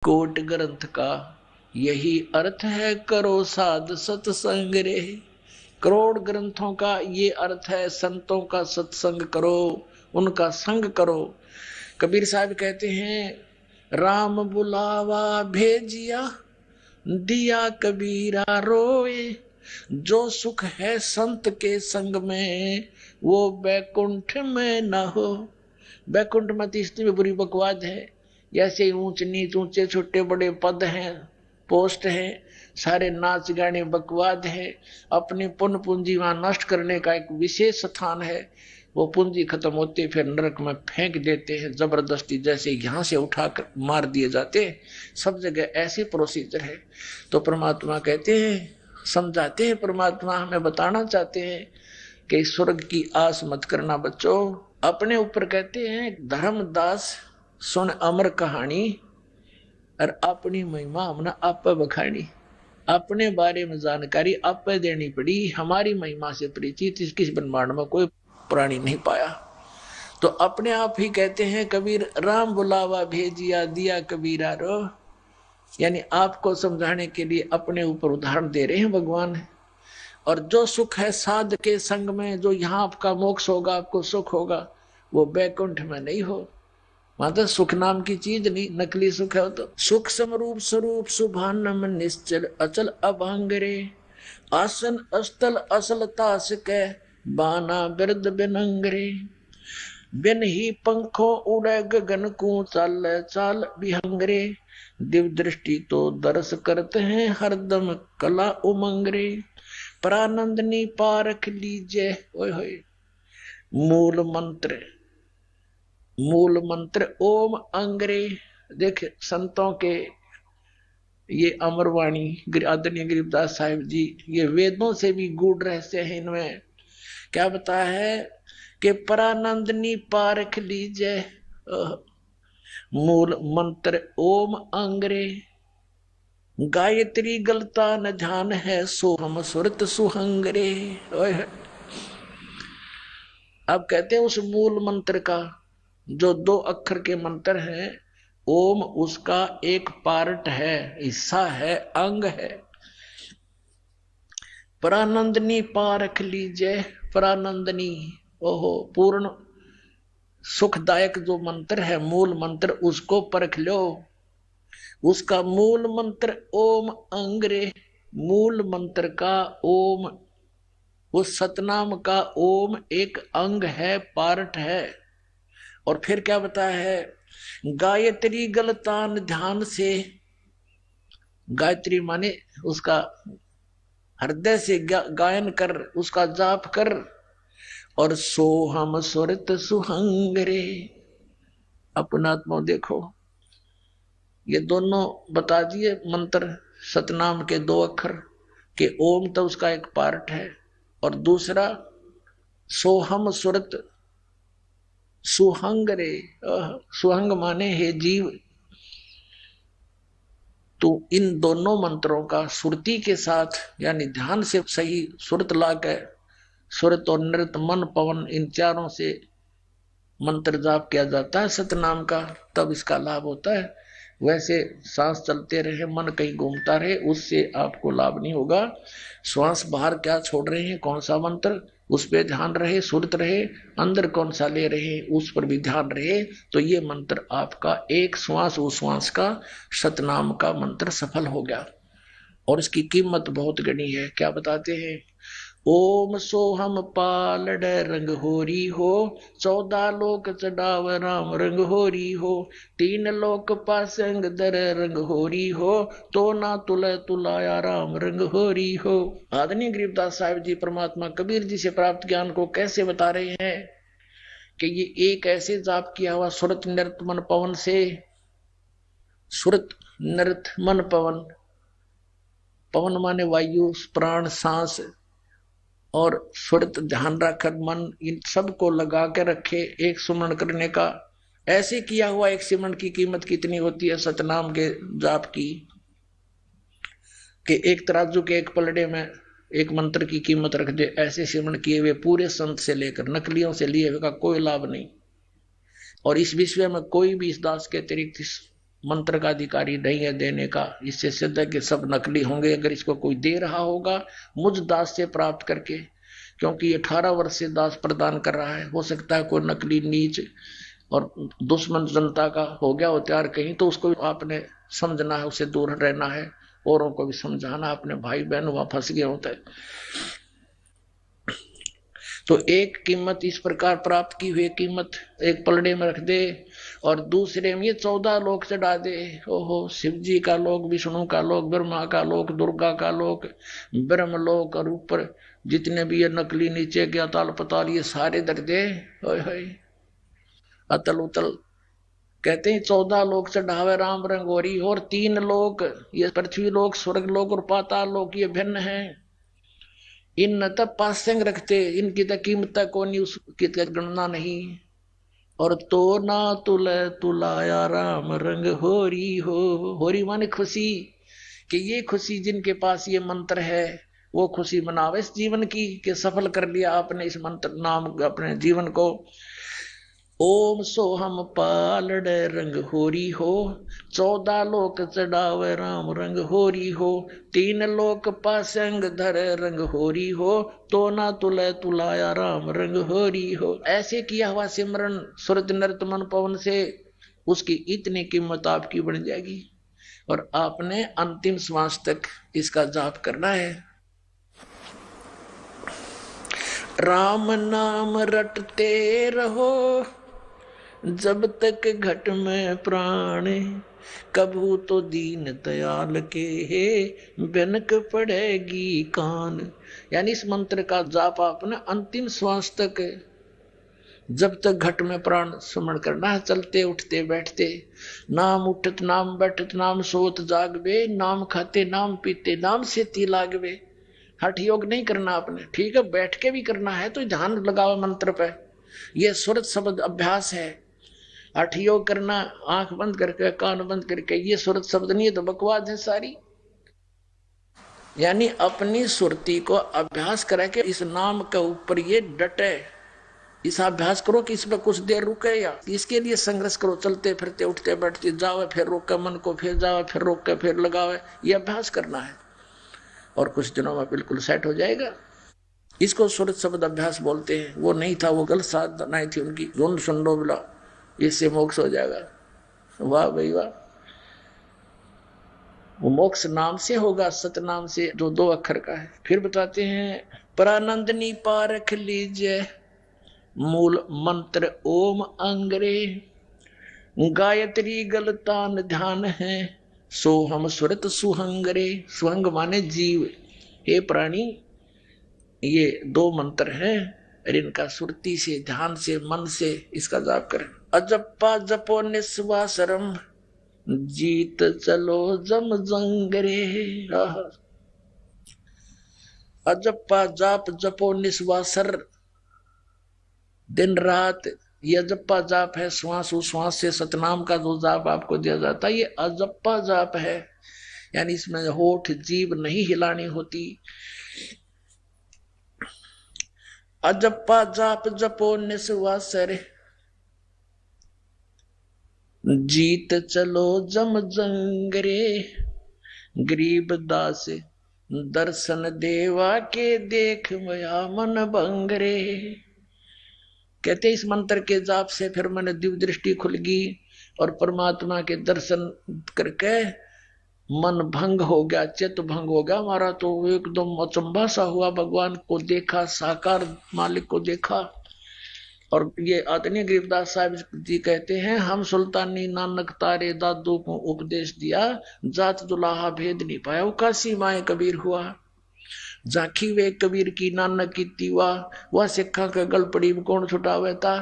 Coat ग्रंथ का यही अर्थ है, करो साध सत्संग रे। करोड़ ग्रंथों का ये अर्थ है, संतों का सत्संग करो, उनका संग करो। कबीर साहब कहते हैं राम बुलावा भेजिया, दिया कबीरा रोए। जो सुख है संत के संग में, वो बैकुंठ में न हो। बैकुंठ में तो इतनी बुरी बकवाद है, जैसे ऊंच नीच, ऊंचे छोटे बड़े पद हैं, पोस्ट हैं, सारे नाच गाने बकवाद है। अपनी पुण्य पूंजी वहां नष्ट करने का एक विशेष स्थान है। वो पूंजी खत्म होती फिर नरक में फेंक देते हैं जबरदस्ती, जैसे यहाँ से उठाकर मार दिए जाते हैं। सब जगह ऐसी प्रोसीजर है। तो परमात्मा कहते हैं, समझाते हैं, परमात्मा हमें बताना चाहते हैं कि स्वर्ग की आस मत करना बच्चों। अपने ऊपर कहते हैं धर्मदास सुन अमर कहानी, और अपनी महिमा हमने आप बखानी। अपने बारे में जानकारी आप देनी पड़ी। हमारी महिमा से परिचित किस ब्रह्मांड में कोई प्राणी नहीं पाया। तो अपने आप ही कहते हैं कबीर, राम बुलावा भेजिया, दिया कबीरा रो। यानी आपको समझाने के लिए अपने ऊपर उदाहरण दे रहे हैं भगवान। और जो सुख है साध के संग में, जो यहाँ आपका मोक्ष होगा, आपको सुख होगा, वो बैकुंठ में नहीं हो। मतलब सुख नाम की चीज नहीं, नकली सुख है। तो सुख समरूप स्वरूप सुभानम निश्चल अचल अभांगरे, आसन अस्तल असल तास के बाना बिरद बिनंगरे। बिन ही पंखों उड़े गगन को, चाल चाल विहंगरे। दिव दृष्टि तो दर्श करते हैं हरदम कला उमंगरे। परानंदनी पारख लीजे। ओए होए। मूल मंत्र, मूल मंत्र ओम अंगरे। देख संतों के ये अमरवाणी आदरणीय गरीबदास साहिब जी, ये वेदों से भी गूढ़ रहस्य है। इनमें क्या बताया है कि परानंदनी पारख लीजिए। मूल मंत्र ओम अंगरे। गायत्री गलता न ध्यान है, सोहम सुरत सुहंगरे। अब कहते हैं उस मूल मंत्र का, जो 2 अक्षर के मंत्र हैं, ओम उसका एक पार्ट है, हिस्सा है, अंग है। परानंदनी पारख लीजिए। परानंदनी, ओहो, पूर्ण सुखदायक जो मंत्र है, मूल मंत्र, उसको परख लो। उसका मूल मंत्र ओम अंगरे। मूल मंत्र का ओम, उस सतनाम का ओम एक अंग है, पार्ट है। और फिर क्या बताया है, गायत्री गलतान ध्यान से। गायत्री माने उसका हृदय से गायन कर, उसका जाप कर। और सोहम सुरत सुहंगरे, अपना आत्मा देखो। ये दोनों बता दिए मंत्र, सतनाम के 2 अक्षर के ओम तो उसका एक पार्ट है, और दूसरा सोहम सुरत सुहंगरे। सुहंग माने हे जीव। तो इन दोनों मंत्रों का सुरती के साथ, यानी ध्यान से सही सुरत लाकर, सुरत और नृत मन पवन इन चारों से मंत्र जाप किया जाता है सतनाम का, तब इसका लाभ होता है। वैसे सांस चलते रहे, मन कहीं घूमता रहे, उससे आपको लाभ नहीं होगा। श्वास बाहर क्या छोड़ रहे हैं, कौन सा मंत्र, उस पर ध्यान रहे, सुरत रहे। अंदर कौन सा ले रहे, उस पर भी ध्यान रहे। तो ये मंत्र आपका एक श्वास उस श्वास का सतनाम का मंत्र सफल हो गया। और इसकी कीमत बहुत गणी है। क्या बताते हैं, ओम सोहम पालड रंग होरी हो, 14 लोक चढ़ाव राम रंग होरी हो। 3 लोक पासंग दर रंग होरी हो, तो ना तुल तुलाया राम रंग होरी हो। आदरणीय गरीबदास साहिब जी परमात्मा कबीर जी से प्राप्त ज्ञान को कैसे बता रहे हैं कि ये एक ऐसे जाप किया हुआ सुरत नृत मन पवन से। सुरत नृत मन पवन, पवन माने वायु, प्राण, सांस, और सुरत ध्यान रखकर मन, इन सब को लगा के रखे एक सुमरण करने का। ऐसे किया हुआ एक सिमरण की कीमत कितनी होती है सतनाम के जाप की, कि एक तराजू के एक पलड़े में एक मंत्र की कीमत रख दे। ऐसे सिमरण किए हुए पूरे संत से लेकर नकलियों से लिए हुए का कोई लाभ नहीं। और इस विश्व में कोई भी इस दास के अतिरिक्त मंत्र का अधिकारी नहीं है देने का। इससे सिद्ध है कि सब नकली होंगे। अगर इसको कोई दे रहा होगा मुझ दास से प्राप्त करके, क्योंकि 18 वर्ष से दास प्रदान कर रहा है, हो सकता है कोई नकली नीच और दुश्मन जनता का हो गया हो तैयार कहीं, तो उसको आपने समझना है, उसे दूर रहना है, औरों को भी समझाना। अपने भाई बहन वहां फंस गए होते हैं। तो एक कीमत इस प्रकार प्राप्त की हुई कीमत एक पलड़े में रख दे और दूसरे में ये 14 लोक चढ़ा दे। ओहो, शिव जी का लोक, विष्णु का लोक, ब्रह्मा का लोक, दुर्गा का लोक, ब्रह्म लोक, और ऊपर जितने भी ये नकली नीचे के अताल पताल ये सारे दर दे। अतल उतल कहते हैं 14 लोक चढ़ावे राम रंगोरी। और 3 लोक, ये पृथ्वी लोक, स्वर्ग लोक और पाताल लोक, ये भिन्न है। इन तब पासंग रखते, इनकी तो कीमत कौन, उसकी गणना नहीं। और तो ना तुले तुलाया राम रंग होरी हो। होरी माने खुशी, कि ये खुशी जिनके पास ये मंत्र है वो खुशी मनावे इस जीवन की, कि सफल कर लिया आपने इस मंत्र नाम अपने जीवन को। ओम सोहम पालड़े रंग होरी हो, 14 लोक चढ़ावे राम रंग होरी हो, 3 लोक पासंग धरे रंग होरी हो, तो ना तुले तुलाया राम रंग होरी हो। ऐसे किया हुआ सिमरन सूरज नृत मन पवन से उसकी इतनी कीमत आपकी बढ़ जाएगी। और आपने अंतिम श्वास तक इसका जाप करना है। राम नाम रटते रहो जब तक घट में प्राण, कभू तो दीन दयाल के बनक पड़ेगी कान। यानी इस मंत्र का जाप आपने अंतिम श्वास तक जब तक घट में प्राण स्मरण करना है, चलते उठते बैठते। नाम उठत नाम बैठत नाम सोत जागवे, नाम खाते नाम पीते नाम से ती लागवे। हठ योग नहीं करना आपने, ठीक है, बैठ के भी करना है तो ध्यान लगाओ मंत्र पे। यह सुरत शब्द अभ्यास है। हठ योग करना आंख बंद करके कान बंद करके, ये सुरत शब्द नहीं है तो बकवास है सारी। यानी अपनी सुरती को अभ्यास करा के इस नाम के ऊपर ये डटे, इस अभ्यास करो कि इसमें कुछ देर रुके, या इसके लिए संघर्ष करो। चलते फिरते उठते बैठते जाओ, फिर रोके मन को, फिर जाओ, फिर रोक के फिर लगावे, ये अभ्यास करना है और कुछ दिनों में बिल्कुल सेट हो जाएगा। इसको सुरत शब्द अभ्यास बोलते हैं। वो नहीं था, वो गलत साधनाएं थी उनकी। धुंध सुंडो बिला, इससे मोक्ष हो जाएगा। वाह भाई वाह। वो मोक्ष नाम से होगा, सत नाम से, जो 2 अक्षर का है। फिर बताते हैं, परानंदनी पारख लीजिए मूल मंत्र ओम अंग्रे, गायत्री गलतान ध्यान है, सो हम सुरत सुहंगरे। सुहंग माने जीव। हे प्राणी, ये 2 मंत्र हैं और इनका सुरती से, ध्यान से, मन से इसका जाप करें। अजप्पा जपो निस्वासरम, जीत चलो जम जंगरे। अजप्पा जाप जपो निस्वासर, दिन रात ये अजप्पा जाप है। श्वास उश्वास से सतनाम का जो जाप आपको दिया जाता है, ये अजप्पा जाप है। यानी इसमें होठ जीभ नहीं हिलानी होती। अजप्पा जाप जपो निस्वासर, जीत चलो जम जंगरे। गरीब दास दर्शन देवा के, देख मया मन बंगरे। कहते इस मंत्र के जाप से फिर मैंने दिव्य दृष्टि खुल गई और परमात्मा के दर्शन करके मन भंग हो गया, चित्त भंग हो गया हमारा। तो एकदम अचंभा सा हुआ, भगवान को देखा, साकार मालिक को देखा। और ये आदरणीय गरीबदास साहब जी कहते हैं, हम सुल्तानी नानक तारे दादू को उपदेश दिया, जात दुलाहा भेद नहीं पाया, उकासी माए कबीर हुआ। झांकी वे कबीर की नानक की तीवा, वह सिक्खा का गल पड़ी कौन छुटावे था।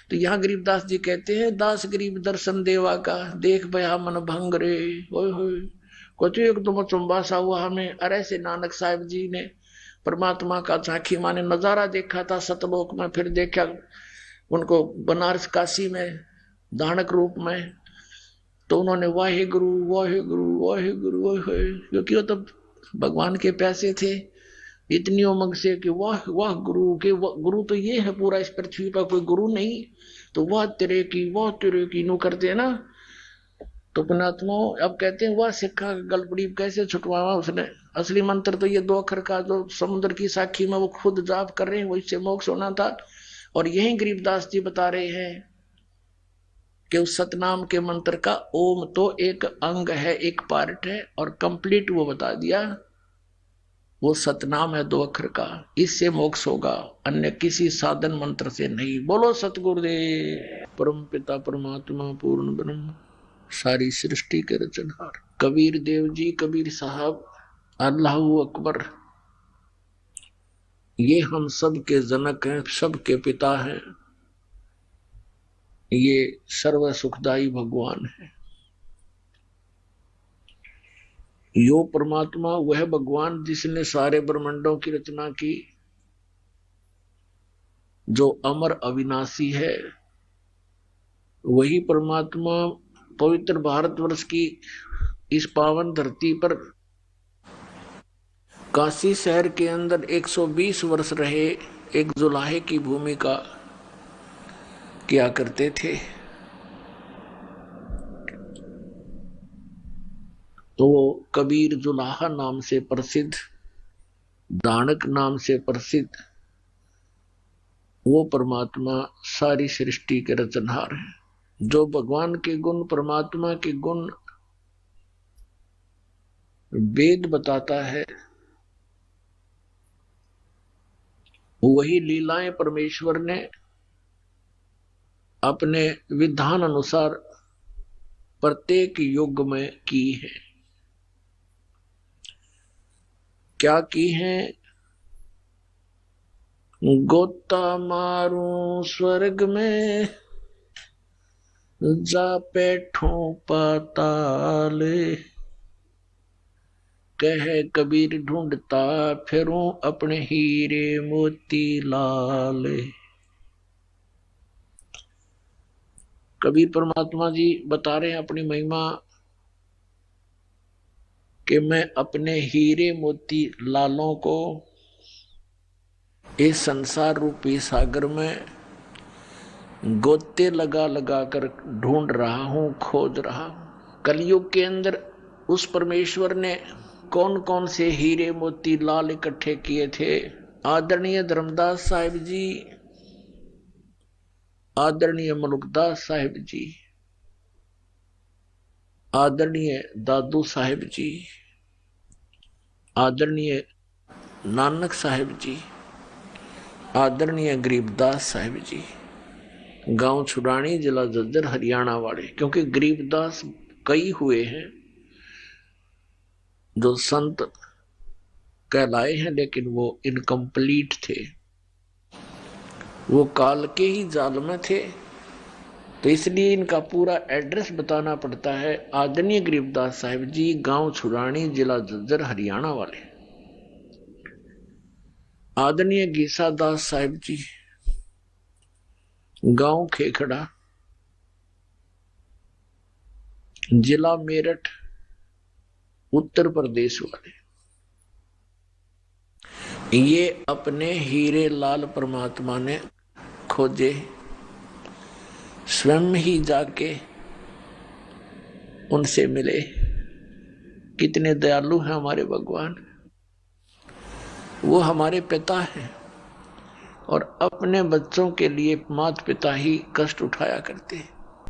तो यहाँ गरीबदास जी कहते हैं, दास गरीब दर्शन देवा का, देख भया मन भंग रे। को तो एकदम चुंबा सा हुआ हमें। अरे से नानक साहब जी ने परमात्मा का झांकी माने नजारा देखा था सतलोक में, फिर देखा उनको बनारस काशी में दानक रूप में। तो उन्होंने वाहे गुरु वाहे गुरु वाहे गुरु वाहे, क्योंकि वो तो भगवान के पैसे थे इतनी उमंग से कि वाह वाह गुरु के, गुरु तो ये है पूरा, इस पृथ्वी पर कोई गुरु नहीं। तो वाह तेरे की नो करते हैं ना। तो पुण्यात्माओं अब कहते हैं वह सिक्का गलपड़ी कैसे छुटवावा उसने। असली मंत्र तो ये 2 अक्षर का जो समुद्र की साखी में वो खुद जाप कर रहे हैं, वो इससे मोक्ष होना था। और यही गरीबदास जी बता रहे हैं कि उस सतनाम के मंत्र का ओम तो एक अंग है, एक पार्ट है, और कंप्लीट वो बता दिया। वो सतनाम है 2 अक्षर का, इससे मोक्ष होगा, अन्य किसी साधन मंत्र से नहीं। बोलो सतगुरुदेव। परम पिता परमात्मा पूर्ण ब्रह्म सारी सृष्टि के रचनहार कबीर देव जी, कबीर साहब, अल्लाहू अकबर, ये हम सब के जनक हैं, सब के पिता हैं। ये सर्व सुखदाई भगवान है। यो परमात्मा वह भगवान जिसने सारे ब्रह्मांडों की रचना की, जो अमर अविनाशी है। वही परमात्मा पवित्र भारतवर्ष की इस पावन धरती पर काशी शहर के अंदर 120 वर्ष रहे, एक जुलाहे की भूमिका किया करते थे। तो वो कबीर जुलाहा नाम से प्रसिद्ध, दानक नाम से प्रसिद्ध वो परमात्मा सारी सृष्टि के रचनहार है। जो भगवान के गुण, परमात्मा के गुण वेद बताता है, वही लीलाएं परमेश्वर ने अपने विधान अनुसार प्रत्येक युग में की है। क्या की है? गोता मारू स्वर्ग में, जा बैठो पाताल, कह कबीर ढूंढता फिरूं अपने हीरे मोती लाल। कबीर परमात्मा जी बता रहे हैं अपनी महिमा कि मैं अपने हीरे मोती लालों को इस संसार रूपी सागर में गोते लगा लगा कर ढूंढ रहा हूं, खोज रहा हूं। कलयुग के अंदर उस परमेश्वर ने कौन कौन से हीरे मोती लाल इकट्ठे किए थे? आदरणीय धर्मदास साहिब जी, आदरणीय मलुकदास साहिब जी, आदरणीय दादू साहिब जी, आदरणीय नानक साहिब जी, आदरणीय गरीबदास साहिब जी, गांव छुड़ानी, जिला झज्जर, हरियाणा वाले। क्योंकि गरीबदास कई हुए हैं जो संत कहलाए हैं, लेकिन वो इनकम्प्लीट थे, वो काल के ही जाल में थे। तो इसलिए इनका पूरा एड्रेस बताना पड़ता है। आदरणीय गरीबदास साहिब जी, गांव छुड़ानी, जिला झज्जर, हरियाणा वाले। आदरणीय गीसा दास साहिब जी, गांव खेखड़ा, जिला मेरठ, उत्तर प्रदेश वाले। ये अपने हीरे लाल परमात्मा ने खोजे, स्वयं ही जाके उनसे मिले। कितने दयालु हैं हमारे भगवान। वो हमारे पिता हैं और अपने बच्चों के लिए माता पिता ही कष्ट उठाया करते हैं।